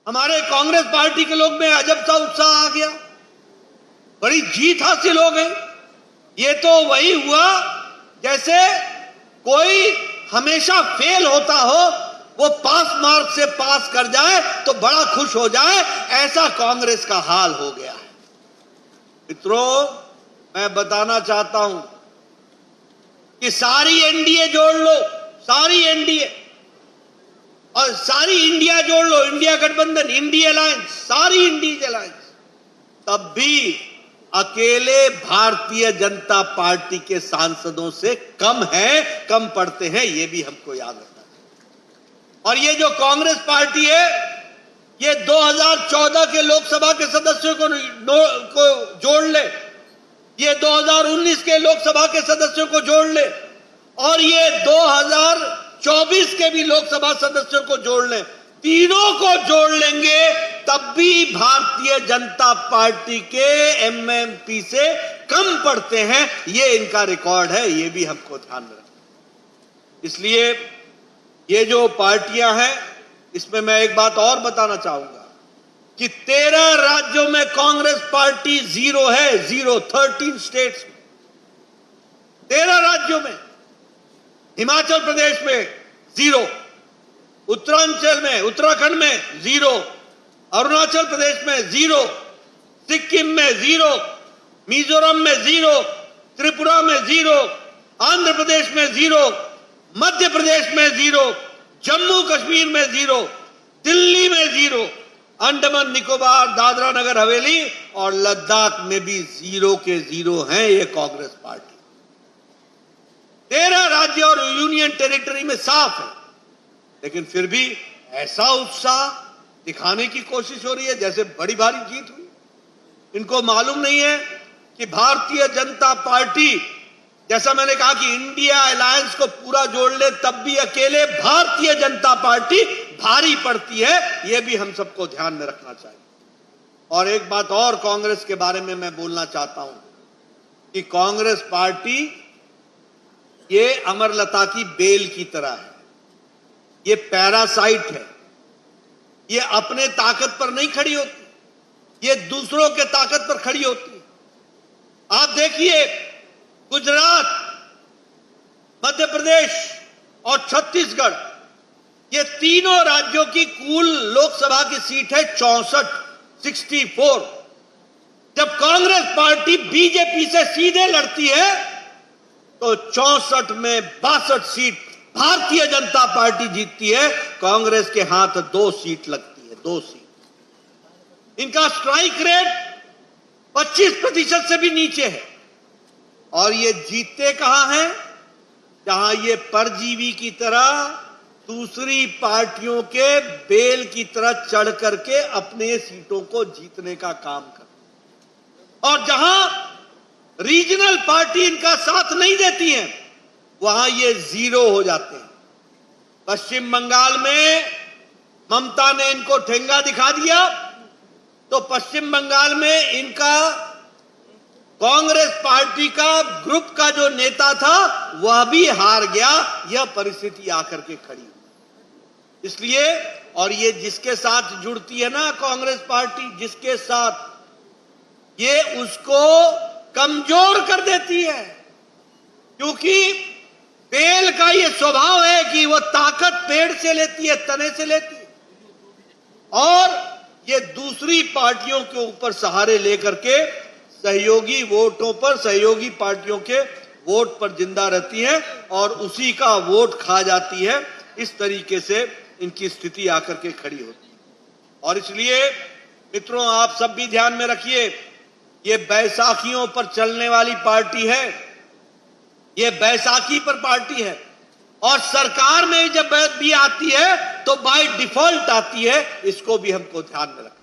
हमारे कांग्रेस पार्टी के लोग में अजब सा उत्साह आ गया, बड़ी जीत हासिल हो गई। ये तो वही हुआ जैसे कोई हमेशा फेल होता हो, वो पास मार्क से पास कर जाए तो बड़ा खुश हो जाए, ऐसा कांग्रेस का हाल हो गया है। मित्रों, मैं बताना चाहता हूं कि सारी एनडीए जोड़ लो, सारी एनडीए और सारी इंडिया जोड़ लो, इंडिया गठबंधन, इंडिया अलायंस, सारी इंडिया अलायंस, तब भी अकेले भारतीय जनता पार्टी के सांसदों से कम है, कम पड़ते हैं, ये भी हमको याद रखना चाहिए। और ये जो कांग्रेस पार्टी है, ये 2014 के लोकसभा के सदस्यों को जोड़ ले, ये 2019 के लोकसभा के सदस्यों को जोड़ ले, और ये 2024 के भी लोकसभा सदस्यों को जोड़ ले, तीनों को जोड़ लेंगे तब भी भारतीय जनता पार्टी के एमएमपी से कम पड़ते हैं। ये इनका रिकॉर्ड है, ये भी हमको ध्यान में रखना। इसलिए ये जो पार्टियां हैं, इसमें मैं एक बात और बताना चाहूंगा कि 13 राज्यों में कांग्रेस पार्टी जीरो है, जीरो, 13 स्टेट्स में, 13 राज्यों में। हिमाचल प्रदेश में जीरो, उत्तरांचल में, उत्तराखंड में जीरो, अरुणाचल प्रदेश में जीरो, सिक्किम में जीरो, मिजोरम में जीरो, त्रिपुरा में जीरो, आंध्र प्रदेश में जीरो, मध्य प्रदेश में जीरो, जम्मू कश्मीर में जीरो, दिल्ली में जीरो, अंडमान निकोबार, दादरा नगर हवेली और लद्दाख में भी जीरो के जीरो हैं ये कांग्रेस पार्टी। 13 राज्य और यूनियन टेरिटरी में साफ है, लेकिन फिर भी ऐसा उत्साह दिखाने की कोशिश हो रही है जैसे बड़ी भारी जीत हुई। इनको मालूम नहीं है कि भारतीय जनता पार्टी, जैसा मैंने कहा कि इंडिया अलायंस को पूरा जोड़ ले तब भी अकेले भारतीय जनता पार्टी भारी पड़ती है, यह भी हम सबको ध्यान में रखना चाहिए। और एक बात और कांग्रेस के बारे में मैं बोलना चाहता हूं कि कांग्रेस पार्टी ये अमरलता की बेल की तरह है, ये पैरासाइट है, ये अपने ताकत पर नहीं खड़ी होती, ये दूसरों के ताकत पर खड़ी होती है। आप देखिए, गुजरात, मध्य प्रदेश और छत्तीसगढ़, ये तीनों राज्यों की कुल लोकसभा की सीट है 64, 64। जब कांग्रेस पार्टी बीजेपी से सीधे लड़ती है तो 64 में 62 सीट भारतीय जनता पार्टी जीतती है, कांग्रेस के हाथ 2 सीट लगती है, 2 सीट। इनका स्ट्राइक रेट 25% से भी नीचे है। और ये जीतते कहां हैं? जहां ये परजीवी की तरह दूसरी पार्टियों के बेल की तरह चढ़ करके अपने सीटों को जीतने का काम कर, और जहां रीजनल पार्टी इनका साथ नहीं देती है, वहां ये जीरो हो जाते हैं। पश्चिम बंगाल में ममता ने इनको ठेंगा दिखा दिया, तो पश्चिम बंगाल में इनका कांग्रेस पार्टी का ग्रुप का जो नेता था वह भी हार गया। यह परिस्थिति आकर के खड़ी हुई। इसलिए, और ये जिसके साथ जुड़ती है ना कांग्रेस पार्टी, जिसके साथ, ये उसको कमजोर कर देती है, क्योंकि बेल का ये स्वभाव है कि वो ताकत पेड़ से लेती है, तने से लेती है, और ये दूसरी पार्टियों के ऊपर सहारे लेकर के सहयोगी वोटों पर, सहयोगी पार्टियों के वोट पर जिंदा रहती है और उसी का वोट खा जाती है। इस तरीके से इनकी स्थिति आकर के खड़ी होती है। और इसलिए मित्रों, आप सब भी ध्यान में रखिए, ये बैसाखियों पर चलने वाली पार्टी है, ये बैसाखी पर पार्टी है, और सरकार में जब भी आती है तो बाय डिफॉल्ट आती है। इसको भी हमको ध्यान में रखना।